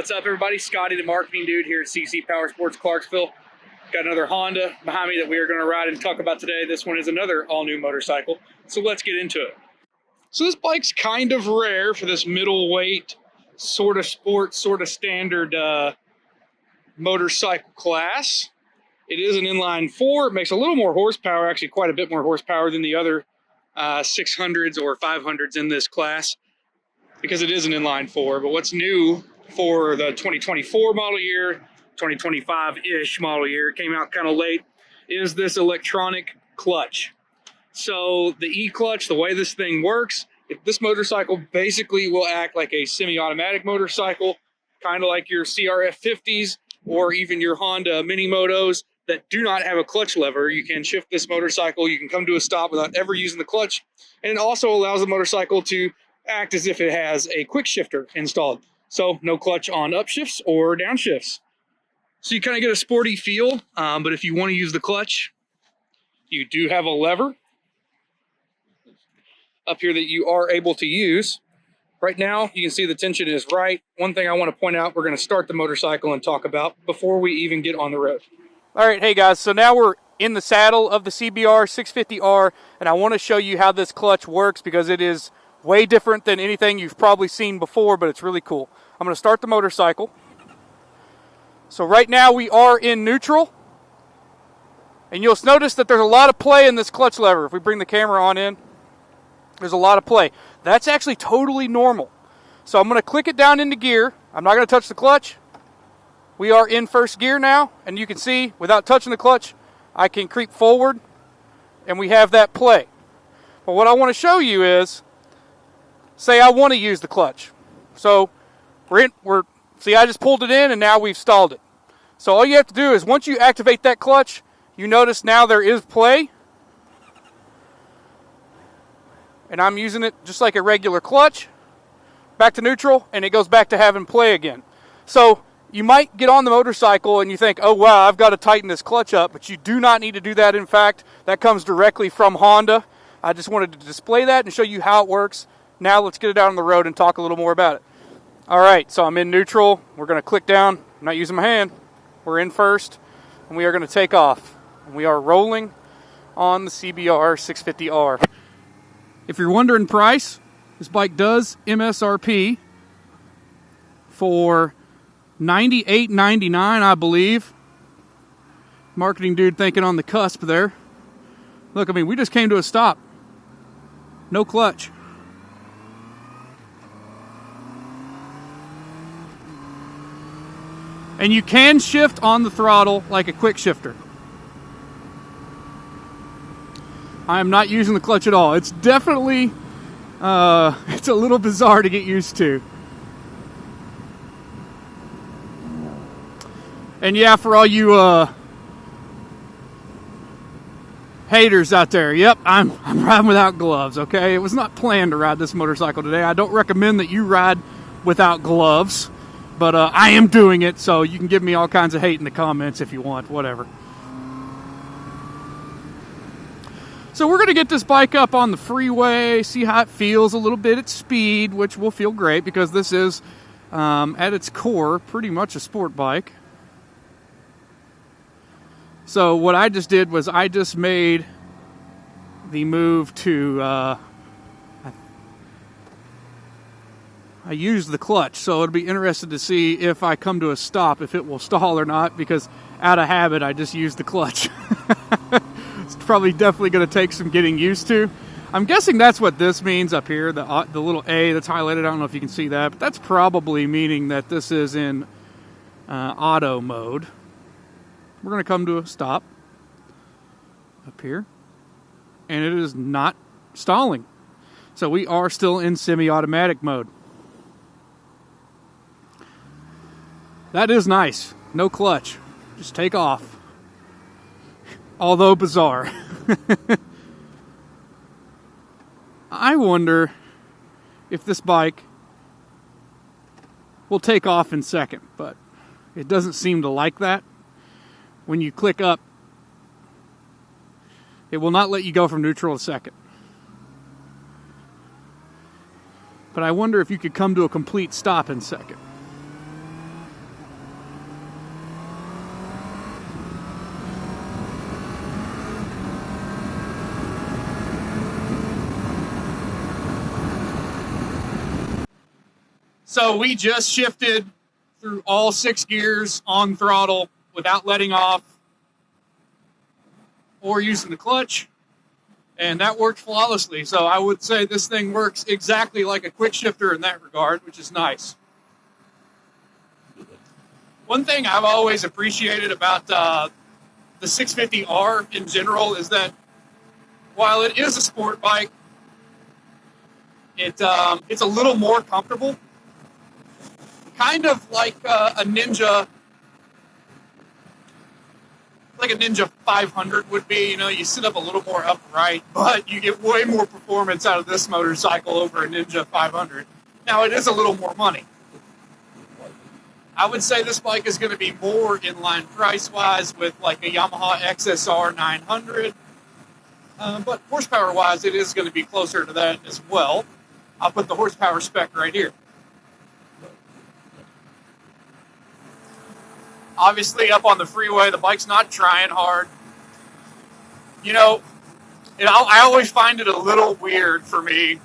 What's up, everybody? Scotty the Marketing Dude here at CC Power Sports Clarksville. Got another Honda behind me that we are going to ride and talk about today. This one is another all-new motorcycle, so let's get into it. So this bike's kind of rare for this middleweight, sort of sport, sort of standard motorcycle class. It is an inline 4. It makes a little more horsepower, actually quite a bit more horsepower than the other 600s or 500s in this class, because it is an inline 4. But what's new for the 2024 model year, 2025-ish model year, came out kind of late, is this electronic clutch. So the E-clutch, the way this thing works, this motorcycle basically will act like a semi-automatic motorcycle, kind of like your CRF50s or even your Honda Mini Motos that do not have a clutch lever. You can shift this motorcycle, you can come to a stop without ever using the clutch, and it also allows the motorcycle to act as if it has a quick shifter installed. So no clutch on upshifts or downshifts. So you kind of get a sporty feel, but if you want to use the clutch, you do have a lever up here that you are able to use. Right now, you can see the tension is right. One thing I want to point out, we're going to start the motorcycle and talk about before we even get on the road. All right, hey guys, so now we're in the saddle of the CBR650R, and I want to show you how this clutch works because it is way different than anything you've probably seen before, but it's really cool. I'm going to start the motorcycle. So right now we are in neutral, and you'll notice that there's a lot of play in this clutch lever. If we bring the camera on in, there's a lot of play. That's actually totally normal. So I'm going to click it down into gear. I'm not going to touch the clutch. We are in first gear now, and you can see without touching the clutch, I can creep forward, and we have that play. But what I want to show you is, say I want to use the clutch. So see, I just pulled it in and now we've stalled it. So all you have to do is once you activate that clutch, you notice now there is play. And I'm using it just like a regular clutch. Back to neutral, and it goes back to having play again. So you might get on the motorcycle and you think, oh wow, I've got to tighten this clutch up, but you do not need to do that. In fact, that comes directly from Honda. I just wanted to display that and show you how it works. Now let's get it out on the road and talk a little more about it. All right, so I'm in neutral. We're going to click down. I'm not using my hand. We're in first, and we are going to take off. And we are rolling on the CBR650R. If you're wondering price, this bike does MSRP for $98.99, I believe. Marketing dude thinking on the cusp there. Look, I mean, we just came to a stop. No clutch. And you can shift on the throttle like a quick shifter. I am not using the clutch at all. It's definitely, it's a little bizarre to get used to. And yeah, for all you haters out there, yep, I'm riding without gloves, okay? It was not planned to ride this motorcycle today. I don't recommend that you ride without gloves. But I am doing it, so you can give me all kinds of hate in the comments if you want, whatever. So we're going to get this bike up on the freeway, see how it feels a little bit at speed, which will feel great because this is, at its core, pretty much a sport bike. So what I just did was I just made the move to... I used the clutch, so it'll be interesting to see if I come to a stop, if it will stall or not, because out of habit, I just used the clutch. It's probably definitely going to take some getting used to. I'm guessing that's what this means up here, the little A that's highlighted. I don't know if you can see that, but that's probably meaning that this is in auto mode. We're going to come to a stop up here, and it is not stalling. So we are still in semi-automatic mode. That is nice. No clutch. Just take off. Although bizarre. I wonder if this bike will take off in second, but it doesn't seem to like that. When you click up, it will not let you go from neutral to second. But I wonder if you could come to a complete stop in second. So we just shifted through all 6 gears on throttle without letting off or using the clutch, and that worked flawlessly. So I would say this thing works exactly like a quick shifter in that regard, which is nice. One thing I've always appreciated about the 650R in general is that while it is a sport bike, it's a little more comfortable, kind of like a Ninja 500 would be. You know, you sit up a little more upright, but you get way more performance out of this motorcycle over a Ninja 500. Now, it is a little more money. I would say this bike is going to be more in line price-wise with like a Yamaha XSR 900, but horsepower-wise, it is going to be closer to that as well. I'll put the horsepower spec right here. Obviously, up on the freeway, the bike's not trying hard. You know, I always find it a little weird for me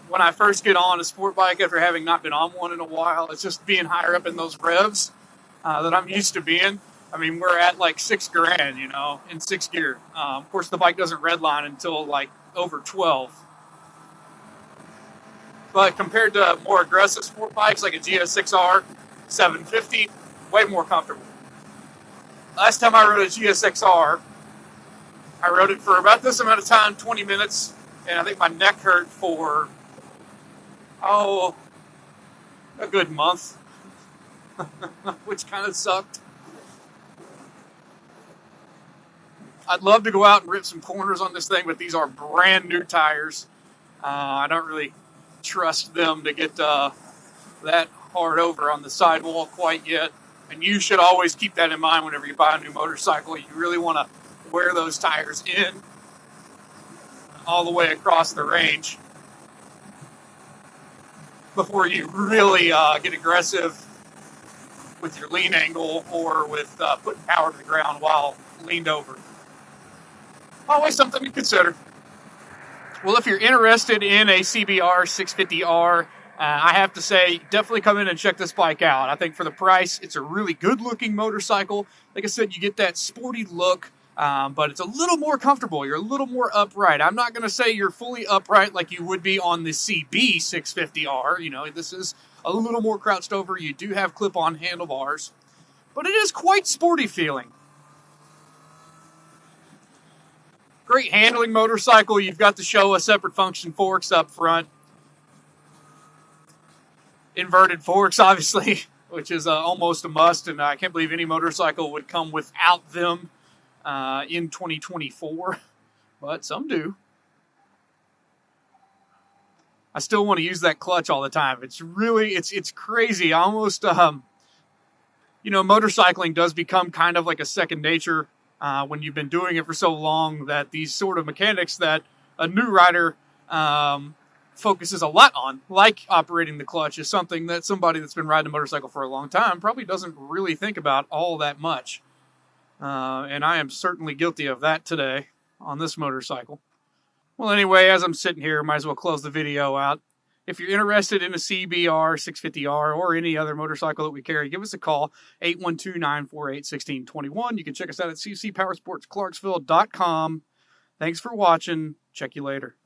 when I first get on a sport bike after having not been on one in a while. It's just being higher up in those revs that I'm used to being. I mean, we're at like $6,000, you know, in 6 gear. Of course, the bike doesn't redline until like over 12. But compared to more aggressive sport bikes like a GS6R 750, way more comfortable. Last time I rode a GS6R, I rode it for about this amount of time, 20 minutes, and I think my neck hurt for, a good month, which kind of sucked. I'd love to go out and rip some corners on this thing, but these are brand new tires. I don't really trust them to get that hard over on the sidewall quite yet. And you should always keep that in mind whenever you buy a new motorcycle. You really want to wear those tires in all the way across the range before you really get aggressive with your lean angle or with putting power to the ground while leaned over. Always something to consider. Well, if you're interested in a CBR650R, I have to say, definitely come in and check this bike out. I think for the price, it's a really good-looking motorcycle. Like I said, you get that sporty look, but it's a little more comfortable. You're a little more upright. I'm not going to say you're fully upright like you would be on the CB650R. You know, this is a little more crouched over. You do have clip-on handlebars, but it is quite sporty feeling. Great handling motorcycle. You've got the Showa separate function forks up front. Inverted forks, obviously, which is almost a must, and I can't believe any motorcycle would come without them in 2024, but some do. I still want to use that clutch all the time. It's really, it's crazy. Almost, motorcycling does become kind of like a second nature when you've been doing it for so long, that these sort of mechanics that a new rider focuses a lot on, like operating the clutch, is something that somebody that's been riding a motorcycle for a long time probably doesn't really think about all that much. And I am certainly guilty of that today on this motorcycle. Well, anyway, as I'm sitting here, might as well close the video out. If you're interested in a CBR650R or any other motorcycle that we carry, give us a call, 812-948-1621. You can check us out at ccpowersportsclarksville.com. Thanks for watching. Check you later.